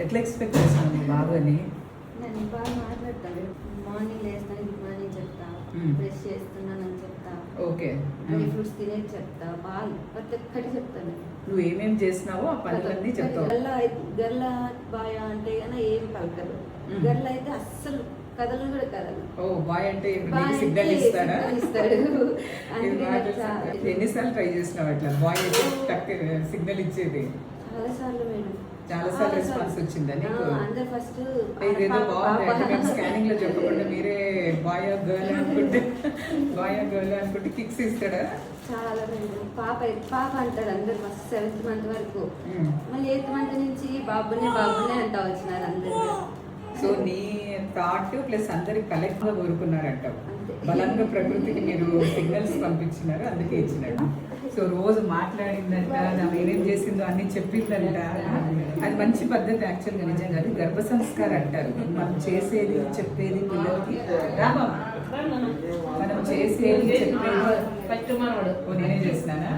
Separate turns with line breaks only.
ఎట్లా ఎక్స్పెక్ట్ చేస్తున్నావు మీ బాబుని?
నేను బాగా మాట్లాడతాను. మార్నింగ్ లేస్తాను, గుడ్ మార్నింగ్ చెప్తా, బ్రష్ చేస్తున్నానని చెప్తా,
ఓకే,
డ్రై ఫ్రూట్స్ తినేది చెప్తా, బాగా ప్రతి ఒక్కటి చెప్తాను.
నువ్వు ఏమేమి చేసినావో ఆ పనులన్నీ చెప్తావు.
గర్ల బాయ్ అంటే కానీ ఏం పలకదు. గర్ల అయితే అస్సలు కథలు కూడా కదలు.
ఓ బాయ్ అంటే సిగ్నల్ ఇస్తాడా?
ఇస్తాడు.
ఎన్నిసార్లు ట్రై చేసినావు అట్లా బాయ్ అయితే టక్ సిగ్నల్ ఇచ్చేది?
చాలా సార్లు మేడం,
చాలా సార్లు రెస్పాన్స్ వచ్చిందా నీకు?
అందరు ఫస్ట్
ఇదేదో బాగుంది అంటే మేము స్కానింగ్ లో చెప్పకుండా మీరే బాయ్ గర్ల్ అనుకుంటే కిక్స్ ఇస్తాడా?
చాలా పాప అంటారు అందరు ఫస్ట్ 7th month వరకు. మళ్ళీ 8th month నుంచి బాబునే అంటా వచ్చినారు అందరు.
సో నీ థాట్ ప్లస్ అందరి కలెక్ట్ గా కోరుకున్నారంటావు. బలంగా ప్రకృతికి మీరు సిగ్నల్స్ పంపించినారు, అందుకే ఇచ్చినట్టు. సో రోజు మాట్లాడిందంట, ఏమేం చేసిందో అన్ని చెప్పిందంట. అది మంచి పద్ధతి యాక్చువల్గా. నిజంగా అది గర్భ సంస్కారం అంటారు. మనం చేసేది చెప్పేది పిల్లలకి మనం చేసేది చెప్పేది. నేనే చేసినానా?